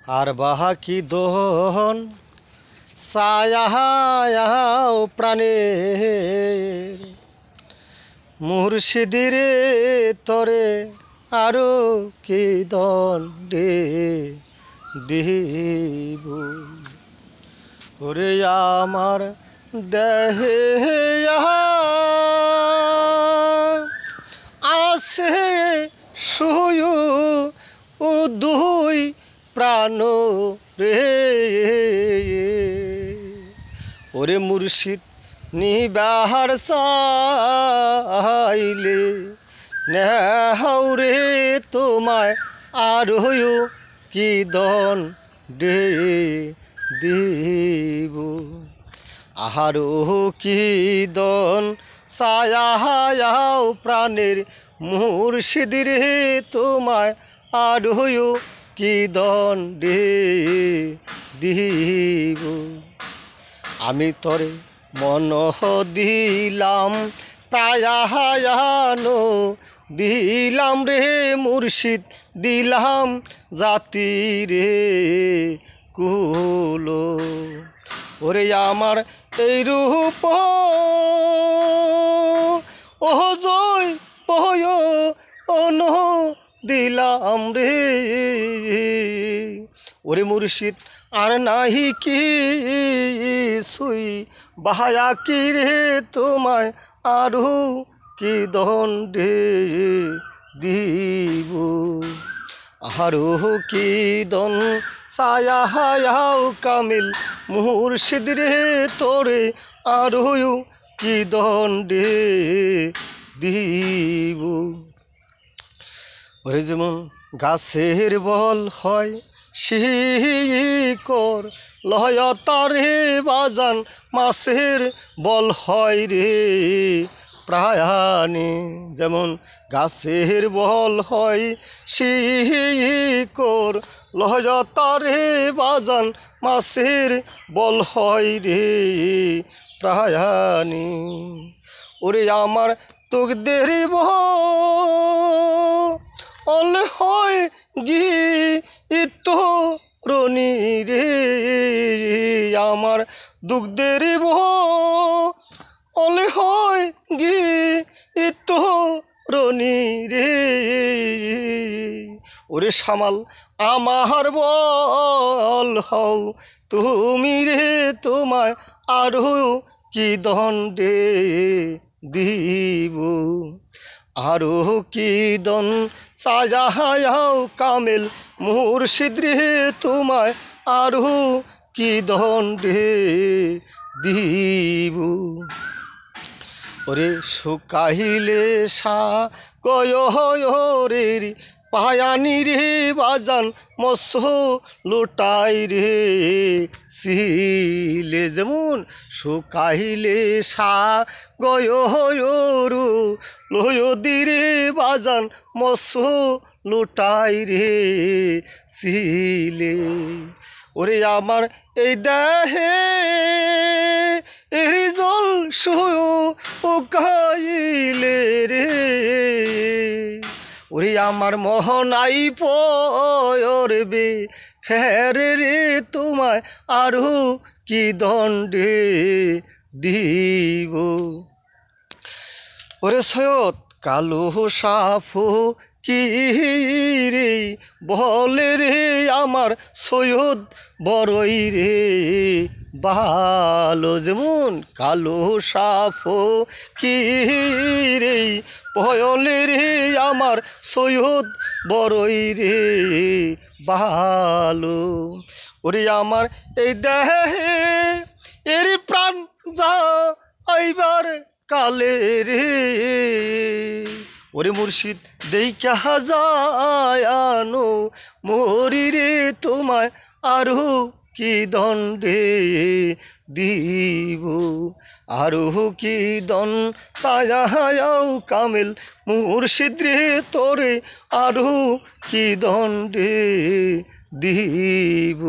আর বাহা কি দহন ছায়াও প্রাণে মুর্শিদিরে তরে আরো কি দণ্ডে দিব ওরে আমার দেহে আছে শুয়ু ও দুই প্রাণ রে ওরে মুর্শিদ নিবাহার চাইলে নেহাউরে তোমায় আর হইও কি দণ্ডে দিব আহারো কি দন ছায়াও প্রাণের মুর্শিদিরে তোমায় আর হইও কি দণ্ডে দিব আমি তরে মন দিলাম প্রায়ানো দিলাম রে মুর্শিদ দিলাম জাতি রে কুলো ওরে আমার এই রূপ ও জয় পয় অন দিলাম রে ওরে মুর্শিদ আর নাহি কি সুই বাহায়া কি রে তোমায় আরো কি দণ্ডে দিব আরো কি দন ছায়াও কামিল মুর্শিদ রে তোরে আরো কি দণ্ডে দিব ওরে যেমন গাছের বল হয় শিকড় লয়তারে বাজান মাছের বল হয় রে প্রাণে যেমন গাছের বল হয় শিকড় লয়তারে বাজান মাছের বল হয় রে প্রাণে ওরে আমার তোদের অল হয় গি ইতো রনি রে আমার দুগ্ধের অল হয় গি ইতো রনি রে ওরে সামাল আমার বল হও তুমি রে তোমায় আরো কি দণ্ডে দিব আরো কি দন ছায়াও কামেল মুর্শিদ রে তোমায় আরো কি দণ্ডে দিব ওরে শুকাইলে সা গয় রে পায়ানি রে বাজান মৎস লুটাই রে সিলে যেমন শুকাইলে সা গয় রু লয়দি রে বাজান মৎস লুটাই রে সিলে ওরে আমার এই দেহে এরি জল শুকাইলে রে ওরে আমার মোহনাই পয়রবে ফেরে রে তোমায় আরো কি দণ্ডে দিব ওরে সৈয়দ কালো সাফো কি রে বলে রে আমার সৈয়দ বড়ই রে ভালো যেমন কালো সাফো কি রে বলে রে আমার সৈয়দ বড়ই রে ভালো ওরে আমার এই দেহে এর প্রাণ যা আইবার কালে রে ওরে মুর্শিদ দেইখা যায়ানো মরি রে তোমায় আরো কি দণ্ডে দিব আরো কি দন ছায়াও কামেল মুর্শিদ রে তোরে আরো কি দণ্ডে দিব।